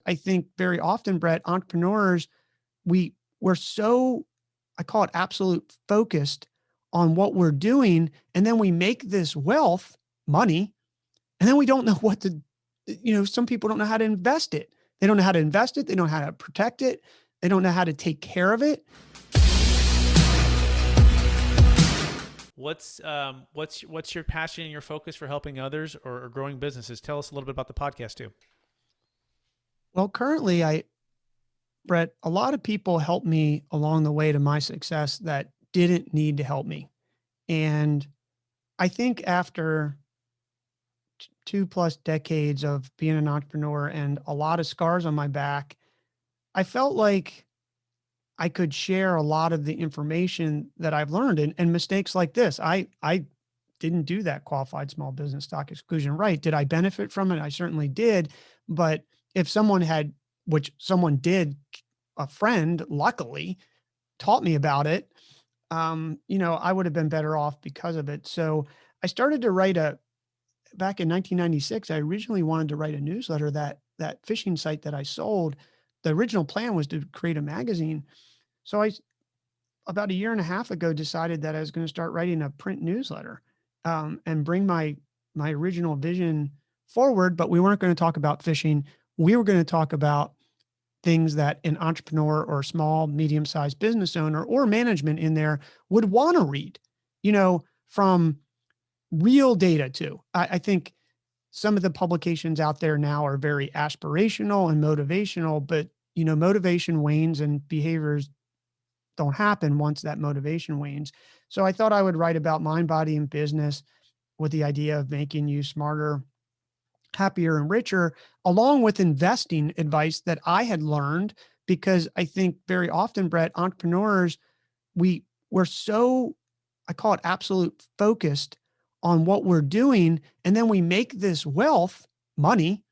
I think very often, Brett, entrepreneurs, we're so, I call it absolute focused on what we're doing. And then we make this wealth, money, and then we don't know what to, some people don't know how to invest it. They don't know how to invest it. They don't know how to protect it. They don't know how to take care of it. What's your passion and your focus for helping others or growing businesses? Tell us a little bit about the podcast too. Well, currently, Brett, a lot of people helped me along the way to my success that didn't need to help me. And I think after 2+ decades of being an entrepreneur and a lot of scars on my back, I felt like I could share a lot of the information that I've learned and mistakes like this. I didn't do that qualified small business stock exclusion right. Did I benefit from it? I certainly did. But if someone had, which someone did, a friend, luckily, taught me about it, I would have been better off because of it. So I started to back in 1996, I originally wanted to write a newsletter that phishing site that I sold. The original plan was to create a magazine. So about a year and a half ago, decided that I was going to start writing a print newsletter, and bring my original vision forward. But we weren't going to talk about phishing. We were going to talk about things that an entrepreneur or small, medium-sized business owner or management in there would want to read, from real data too. I think some of the publications out there now are very aspirational and motivational, but motivation wanes and behaviors don't happen once that motivation wanes. So I thought I would write about mind, body, and business with the idea of making you smarter, happier, and richer, along with investing advice that I had learned, because I think very often, Brett, entrepreneurs, we're so, I call it absolute focused on what we're doing. And then we make this wealth, money,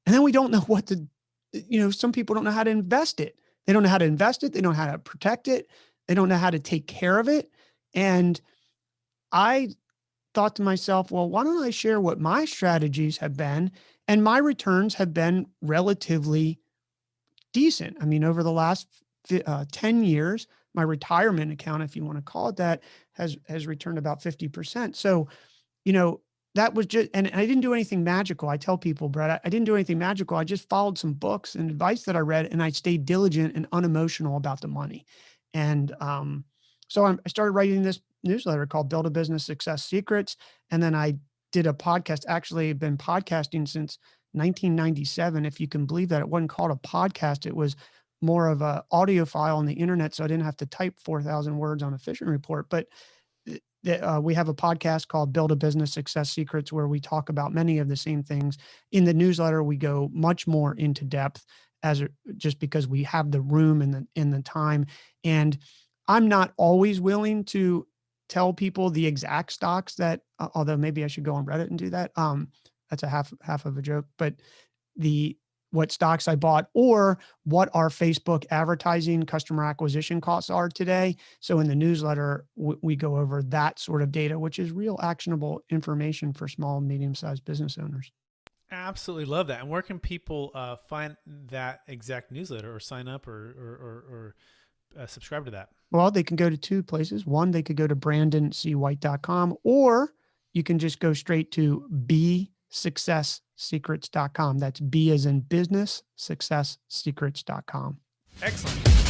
and then we don't know what to, some people don't know how to invest it. They don't know how to invest it. They don't know how to protect it. They don't know how to take care of it. And I thought to myself, well, why don't I share what my strategies have been? And my returns have been relatively decent. I mean, over the last 10 years, my retirement account, if you want to call it that, has returned about 50%. So, that was just, and I didn't do anything magical. I tell people, Brett, I didn't do anything magical. I just followed some books and advice that I read, and I stayed diligent and unemotional about the money. And so I started writing this newsletter called Build a Business Success Secrets. And then I did a podcast, actually been podcasting since 1997. If you can believe that. It wasn't called a podcast. It was more of a audio file on the internet. So I didn't have to type 4,000 words on a fishing report. But we have a podcast called Build a Business Success Secrets, where we talk about many of the same things. In the newsletter, we go much more into depth, just because we have the room and the time. And I'm not always willing to tell people the exact stocks that, although maybe I should go on Reddit and do that. That's a half of a joke, but what stocks I bought or what our Facebook advertising customer acquisition costs are today. So in the newsletter, we go over that sort of data, which is real actionable information for small and medium-sized business owners. Absolutely love that. And where can people find that exact newsletter or sign up or subscribe to that? Well, they can go to two places. One, they could go to brandoncwhite.com, or you can just go straight to bsuccesssecrets.com. That's B as in business, successsecrets.com. Excellent.